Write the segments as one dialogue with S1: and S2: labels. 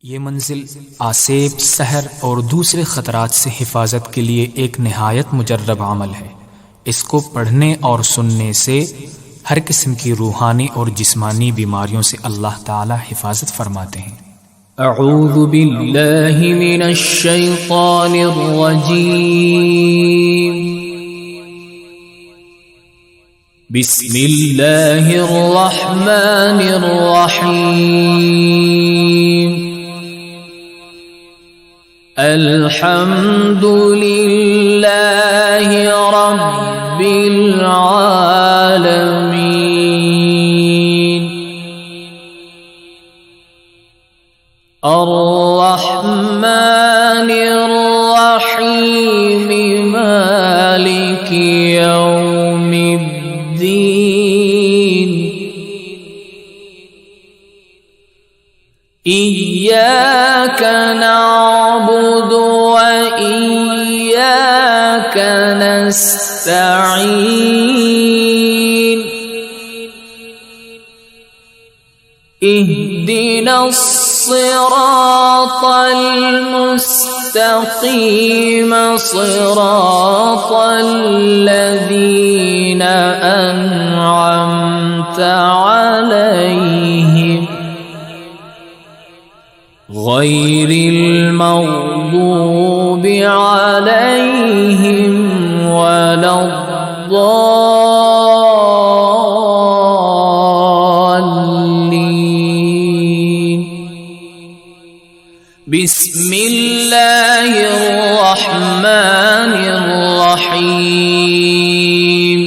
S1: ये मंजिल आसेब, सहर और दूसरे ख़तरात से हिफाजत के लिए एक निहायत मुजर्रब अमल है। इसको पढ़ने और सुनने से हर किस्म की रूहानी और जिस्मानी बीमारियों से अल्लाह ताला हिफाजत फरमाते हैं।
S2: अऊज़ु बिल्लाहि मिनश शैतानिर रजीम। बिस्मिल्लाहिर रहमानिर रहीम। अल्हम्दुलिल्लाहि रब्बिल आलमीन। अर्रहमानिर रहीम। मालिकि यौमिद्दीन। इय्याक नअबुदु व इय्याक नस्तईन। इहदिनस सिरातल मुस्तकीम। सिरातल लज़ीना अनअमत अलैहिम गैरिल मग़दूबि अलैहिम वलद्दाल्लीन। बिस्मिल्लाहिर रहमानिर रहीम।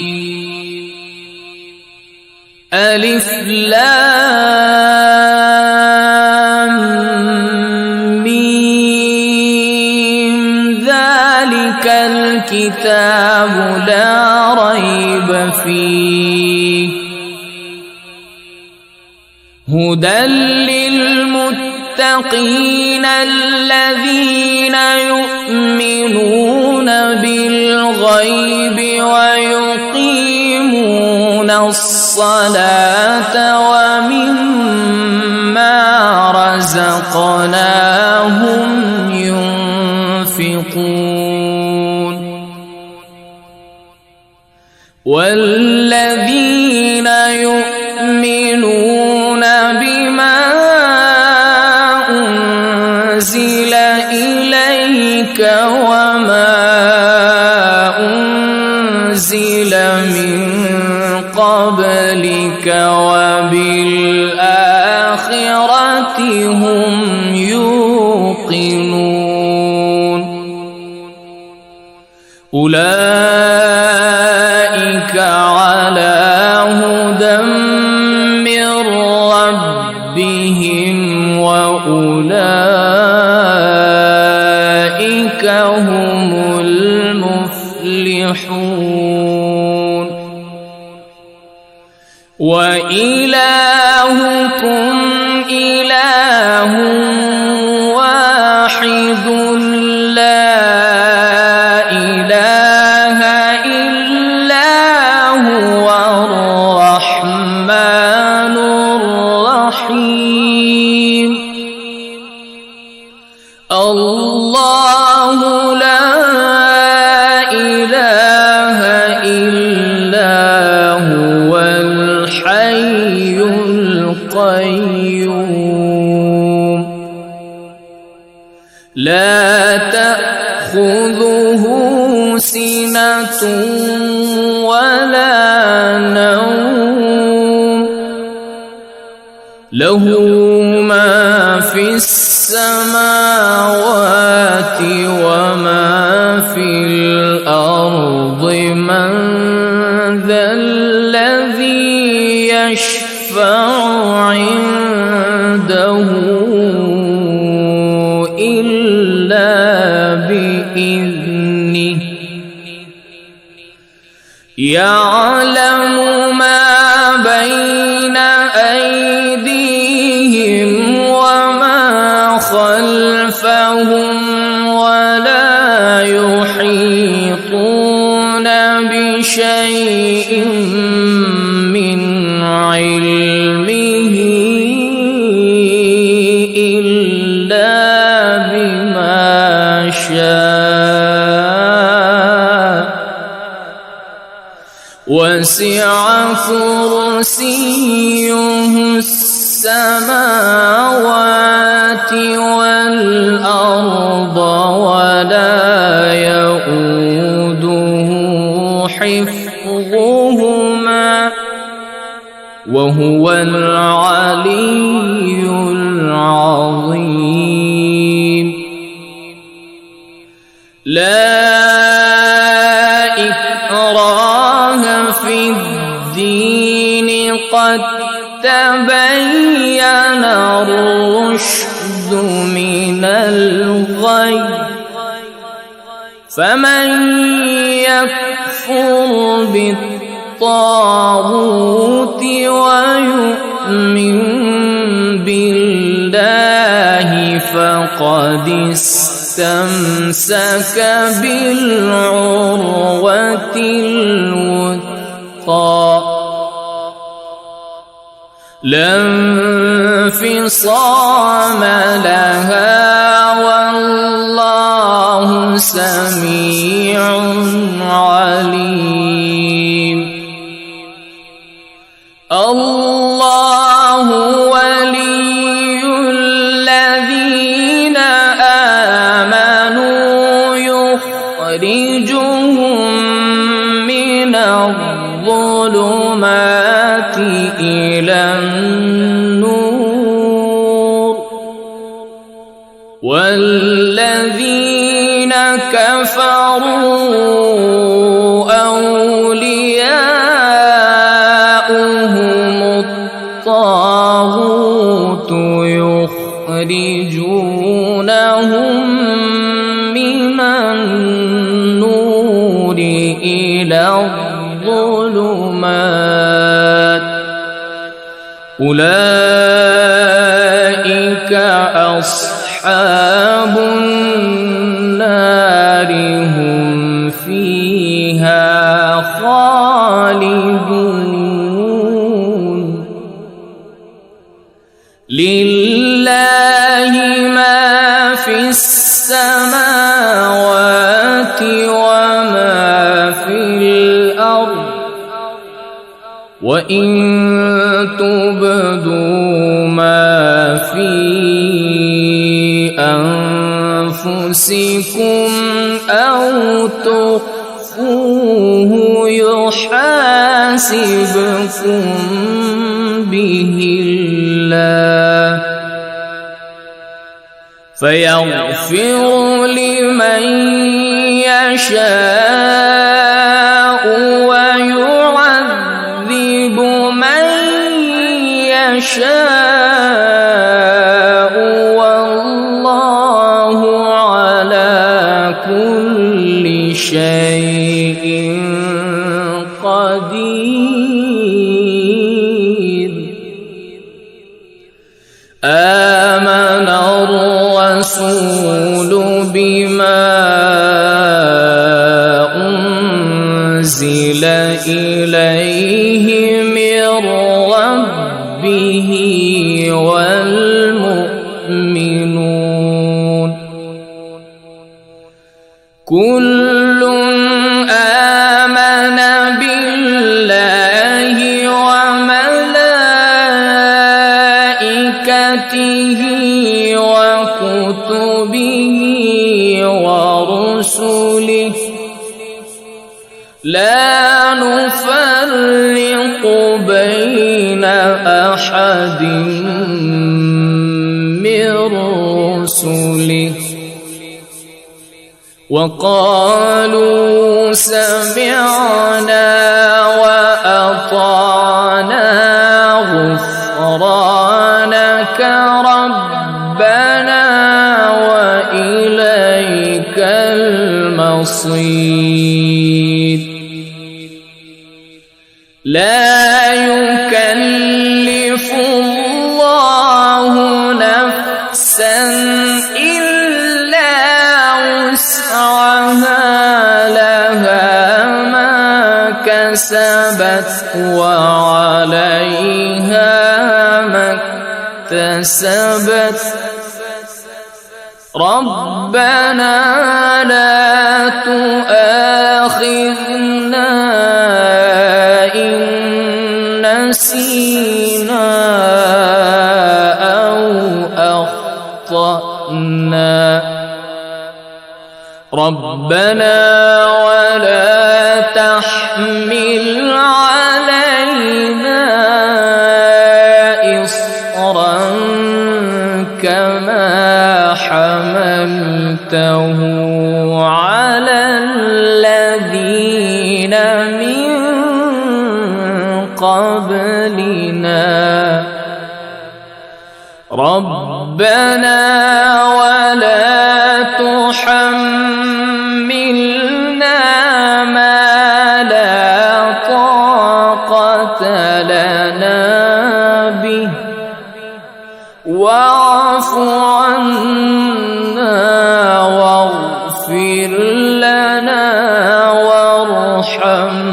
S2: अलिफ लाम मीम। ज़ालिकल किताबु ला रैब फीह हुदल लिलमुत्तक़ीन الذين يؤمنون بالغيب ويقيمون الصلاة ومما رزقناهم ينفقون والذين يؤمنون بما أنزل إليك وما أنزل من قبلك وبالآخرة هم يوقنون أولئك على هدى من ربهم وأولئك هم المفلحون وإلهكم إله واحد لا إله إلا هو الرحمن الرحيم. الله لا إله إلا هو الحي القيوم لا تأخذه سنة ولا نوم له ما في السماوات وما في الأرض من ذا الذي يشفع عنده إلا بإذنه يعلم ما بين أيديهم وما خلفهم ولا يحيطون بشيء من علمه إلا إلا بما شاء وسع كرسيه السماوات والأرض ولا يؤوده حفظهما وهو العلي العظيم. لا إكراه في الدين قد تبين الرشد من الغي فمن يكفر بالطاغوت ويؤمن بالله فقد استمسك بالعروة الوثقى لا انفصام لها والله سميع عليم. الله ولي الذين آمنوا يخرجهم من الظلمات إلى النور والذين كفروا أولياؤهم الطاغوت يخرجونهم من النور إلى الظلمات أولئك أصحاب النار هم فيها خالدون. لله ما في السماوات وما في الأرض وإن تبدوا ما في أنفسكم أو تخفوه يحاسبكم به الله فيغفر لمن يشاء ويعذب من يشاء والله على كل شيء قدير. آمن الرسول بما أنزل إليه من ربه والمؤمنون كل آمن بالله وملائكته وكتبه ورسله لا نفرق بين أحد من رسله وقالوا سمعنا وأطعنا غفرانك ربنا وإليك المصير. لا يكلف الله نفسا إلا وسعها لها ما كسبت وعليها ما اكتسبت ربنا لا تؤاخذنا إن نسينا أو أخطأنا ربنا ولا تحمل علينا إصرا كما حملته على الذين من قبلنا ربنا ولا تحملنا ما لا طاقة لنا به واعف عنا واغفر لنا وارحمنا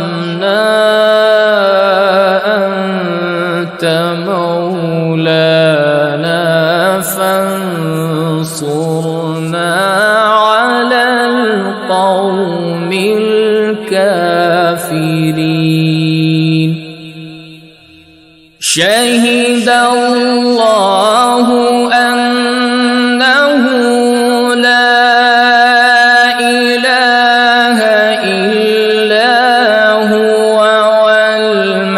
S2: أنت مولانا فانصرنا على القوم الكافرين شهد الله أنه لا إله إلا هو والملائكة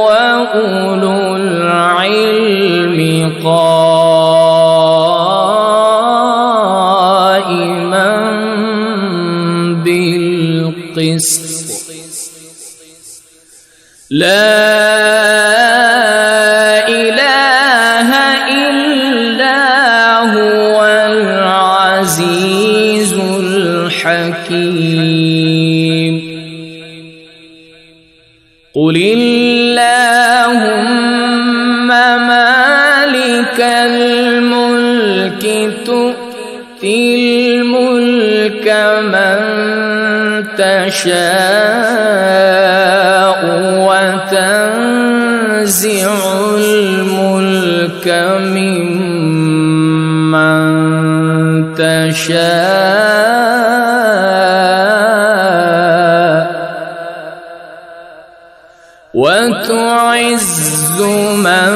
S2: وأولو العلم قائما بالقسط لا إله إلا هو العزيز الحكيم قل اللهم مالك الملك تؤتي الملك من تشاء وتنزع الملك ممن تشاء وتعز من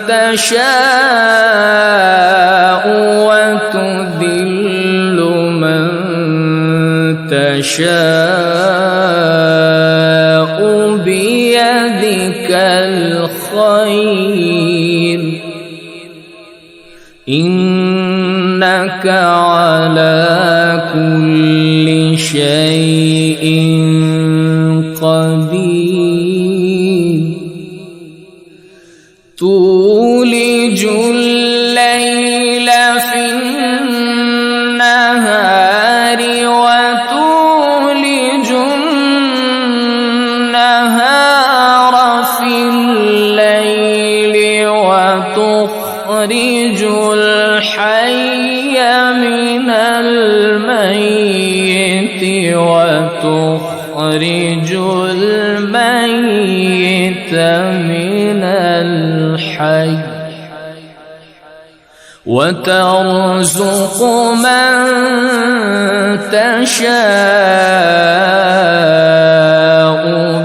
S2: تشاء وتذل من تشاء بيدك الخير إنك على كل شيء قدير تولج الليل في النهار وتولج النهار في الليل وتخرج الحي من الميت وتخرج الميت من الحي وترزق من تشاء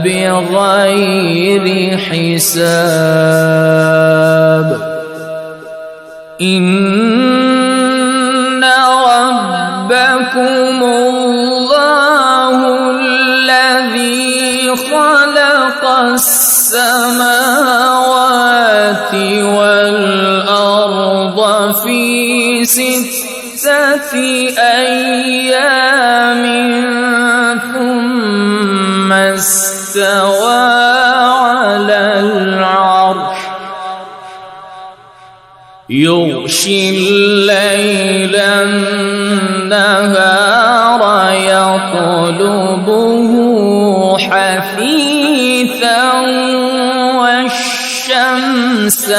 S2: بغير حساب إن ربكم الله الذي خلق السماوات والأرض في 6 أيام ثم استوى على العرش يغشي الليل النهار يطلبه حثيثا والشمس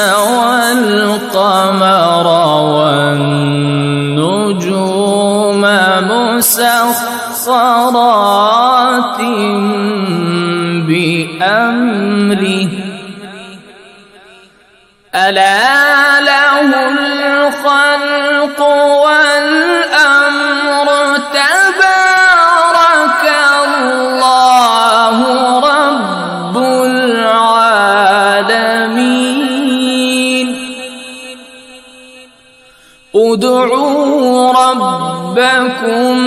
S2: والقمر والنجوم مسخرات بأمره ألا له الخلق والأمر تبارك الله رب العالمين ادعوا ربكم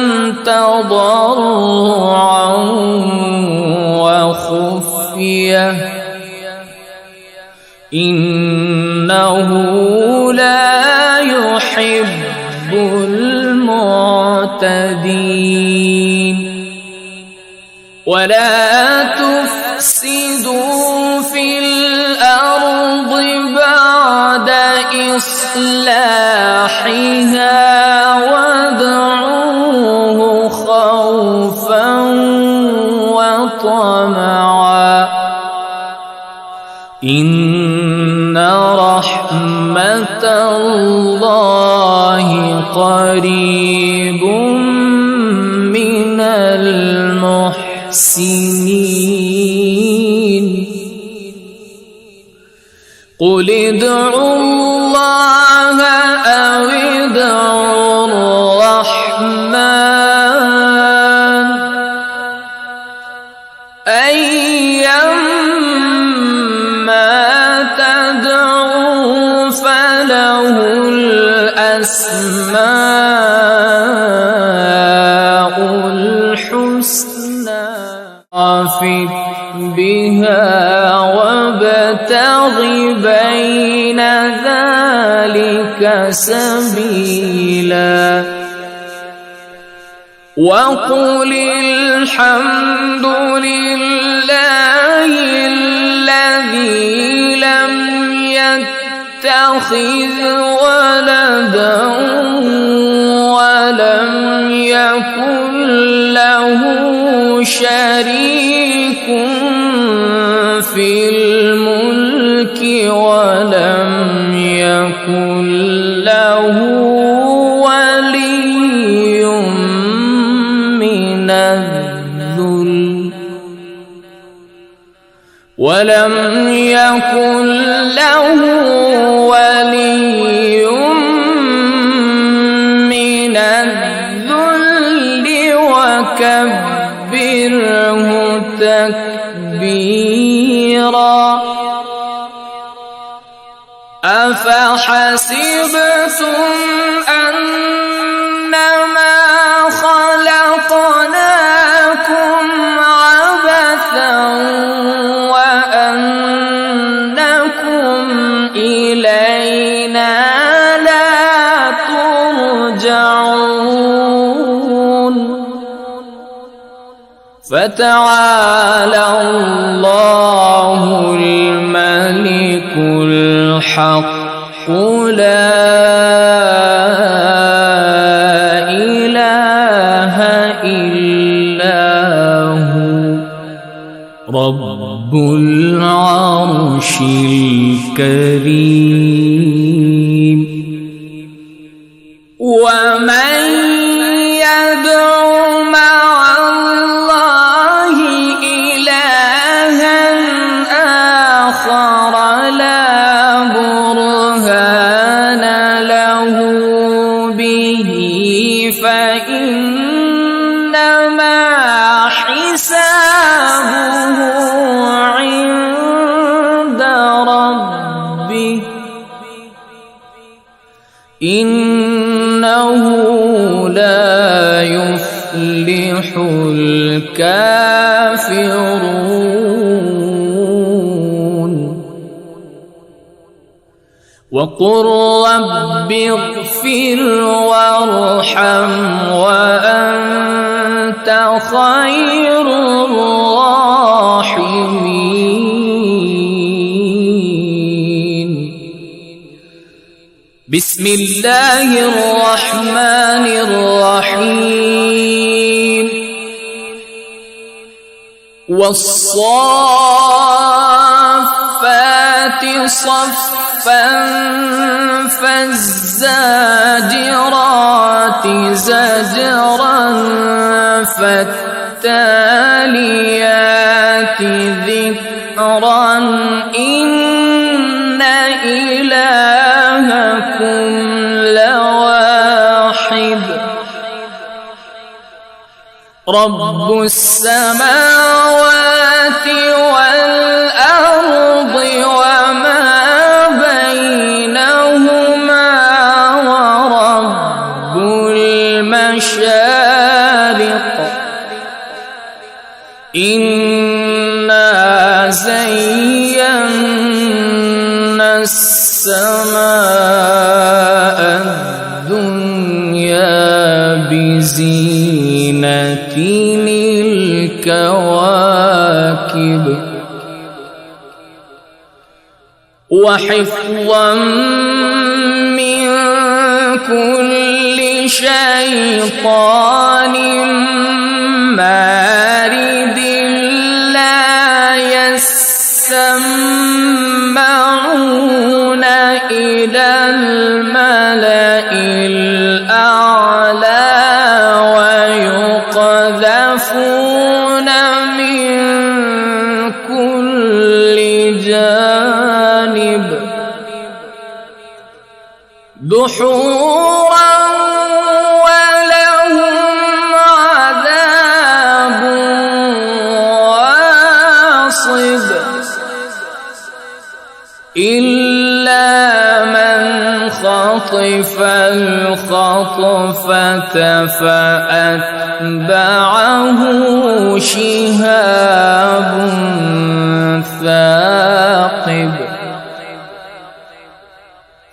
S2: تضرعا وخفية إنه لا يحب المعتدين ولا تفسدوا في الأرض بعد إصلاحها وادعوه خوفا وطمعا إن رحمة الله قريب من المحسنين قل ادعوا الله أو ادعوا الرحمن أيما تدعوا فله الأسماء الحسنى خافت بها وابتغ بين ذلك سبيلا وقل الحمد لله الذي لم يتخذ ولدا ولم يكن له شريك في الملك ولم يكن له ولي من الذل ولم يكن له ولي من الذل وكبره تكبيرا أفحسبتم أنما خلقناكم عبثا وأنكم إلينا لا ترجعون فتعالى الله الملك الحق لا إله إلا هو رب العرش الكريم ومن يدع مع الله إلها آخر لا برهان له به فإنما حسابه عند ربه إنه لا يفلح الكافرون وقل رب اغفر وارحم وأنت خير الراحمين بسم الله الرحمن الرحيم والصافات صفا فالزاجرات زجرا فالتاليات ذكرا إن رب السماوات والأرض وما بينهما ورب المشارق إنا زينا السماء الدنيا بزينة الكواكب وحفظا من كل شيطان مارد لا يسمعون إلى الملأ الأعلى ويقذفون من كل جانب دحورا ولهم عذاب واصب إلا من خطف الخطفة فأتبعه شهاب ثاقب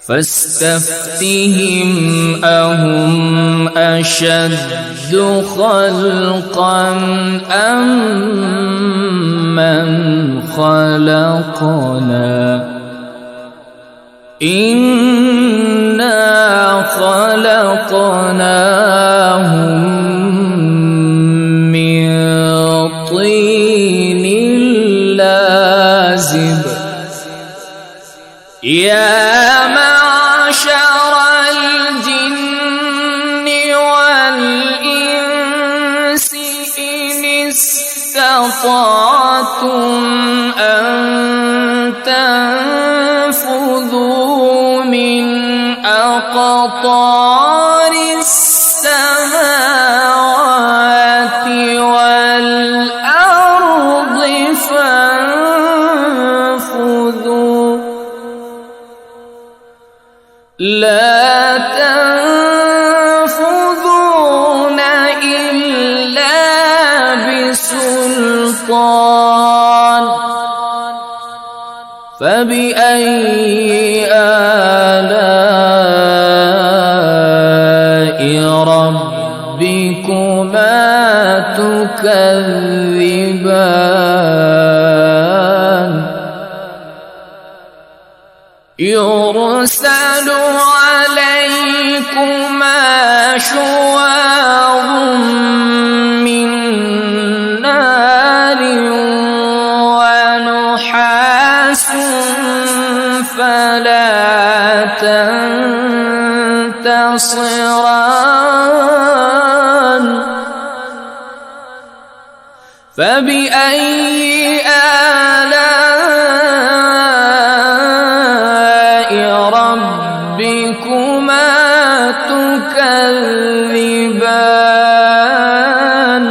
S2: فاستفتهم أهم أشد خلقا أم من خلقنا إنا خلقناهم من طين لازب يا معشر الجن والإنس إن استطعتم أن تنفذوا من أقطار السماوات والأرض فانفذوا لا تنفذون إلا بسلطان فبأي آلاء ربكما تكذبان يرسل عليكما شواظ من نار ونحاس فلا تنتصران فبأي آلاء ربكما تكذبان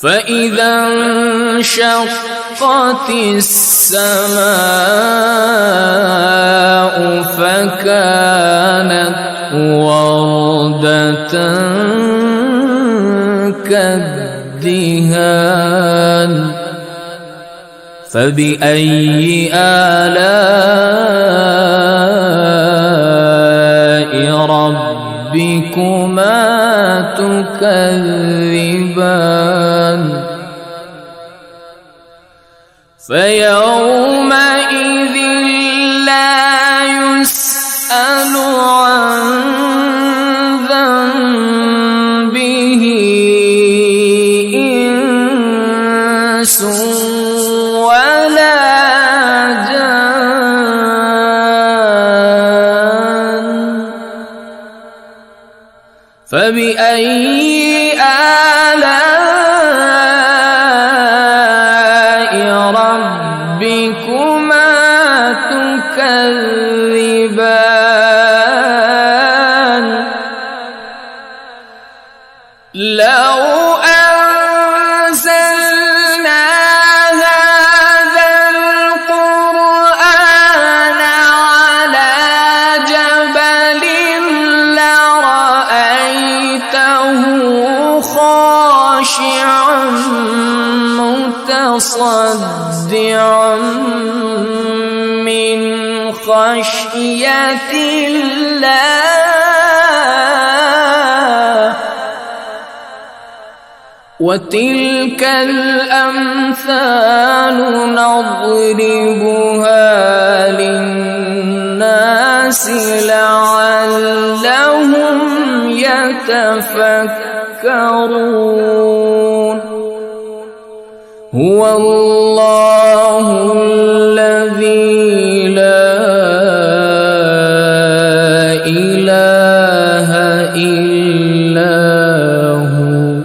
S2: فإذا انشقت السماء فكانت وردة كالدهان فبأي آلاء ربكما تكذبان فيومئذ لا يسأل عن ذنبه إنس ولا جان فبأي آلاء ربكما تكذبان خشية الله وتلك الأمثال نضربها للناس لعلهم يتفكرون هو الله الذي لا إله إلا هو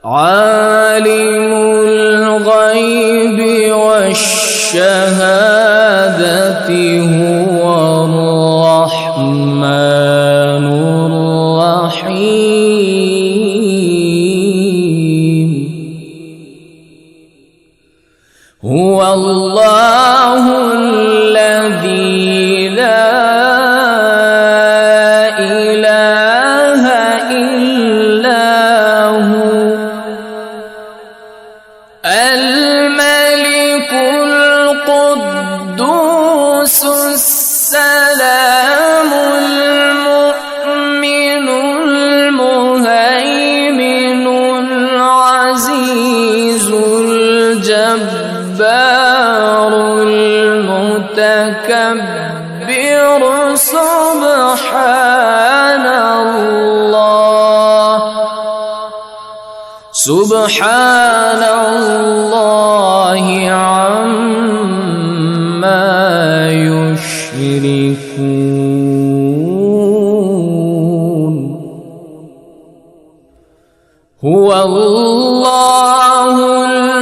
S2: عالم الغيب والشهادة هو الرحمن الرحيم هو الله الذي لا إله إلا هو الملك القدوس السلام المؤمن المهيمن العزيز الجبار المتكبر سبحان الله عما يشركون هو الله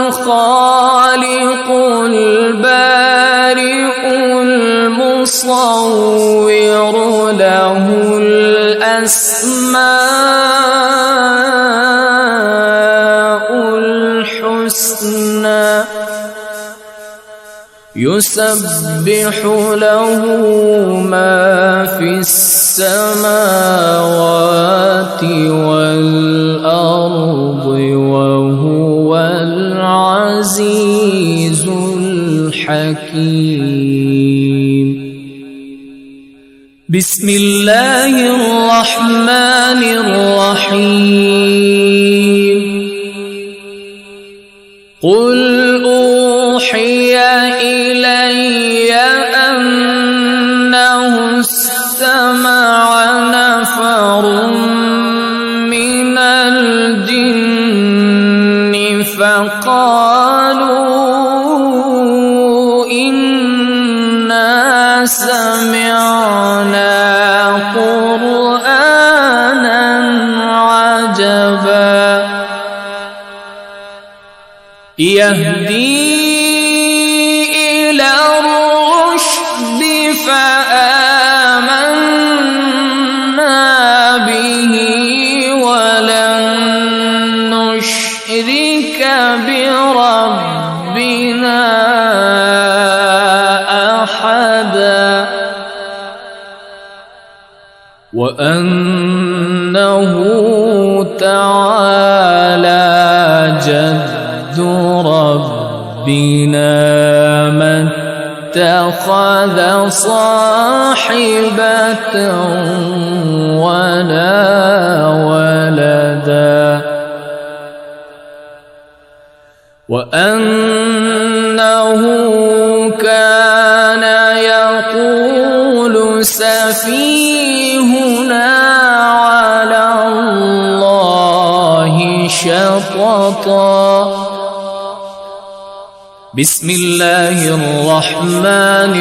S2: الخالق البارئ المصور له الأسماء الحسنى يسبح له ما في السماوات والأرض وهو العزيز الحكيم بسم الله الرحمن الرحيم قل أوحي إلي أنه استمع نفر من الجن فقالوا إنا سمعنا قرآنا عجبا يهدي إلى الرشد فآمنا به ولن نشرك بربنا أحدا وأنه تعالى جد ربنا ما اتخذ صاحبة ولا ولدا وأنه كان يقول سفيهنا على الله شططا بسم الله الرحمن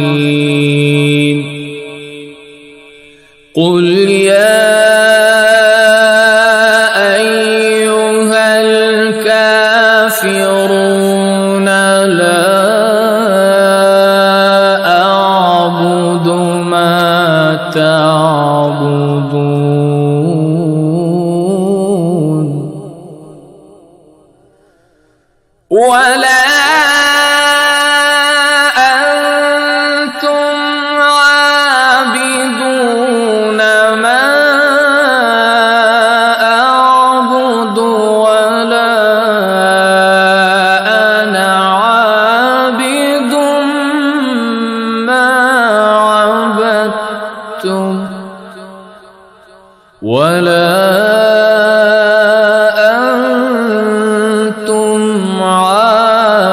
S2: الرحيم قل يا أيها الكافرون لا أعبد ما تعبدون ولا أنتم عابدون ما أعبد ولا أنا عابد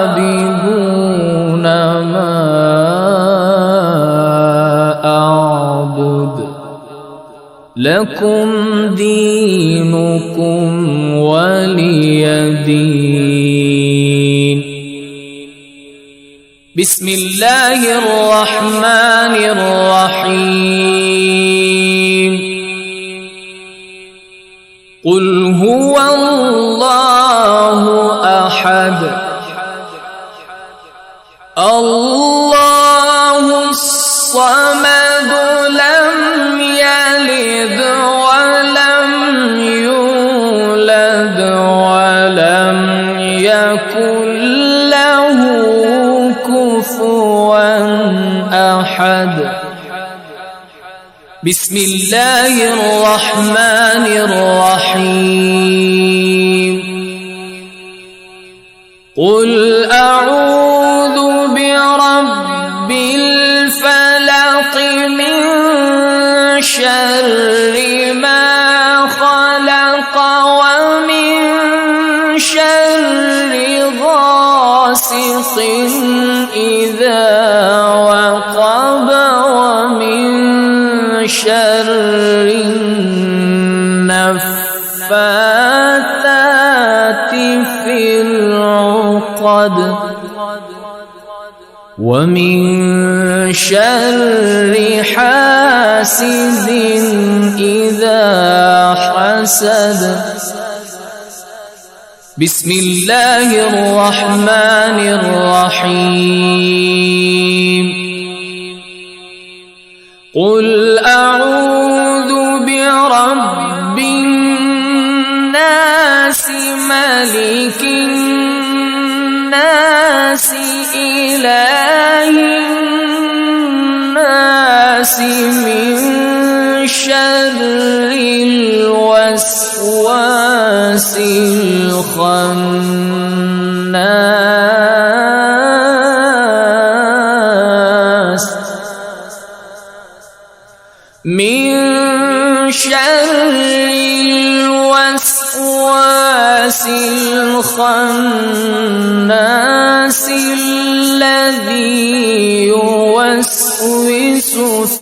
S2: عابدون ما أعبد لكم دينكم ولي دين. بسم الله الرحمن الرحيم. قل هو الله أحد الله الصمد لم يلد ولم يولد ولم يكن له كفوا أحد. بسم الله الرحمن الرحيم. قل أعوذ برب الفلق من شر ما خلق ومن شر غاسق إذا وقب ومن شر النفاثات في العقد ومن شر حاسد إذا حسد. بسم الله الرحمن الرحيم. قل أعوذ برب الناس ملك الناس إله الناس من شر الوسواس الخناس من شر الوسواس الخناس الذي يوسوس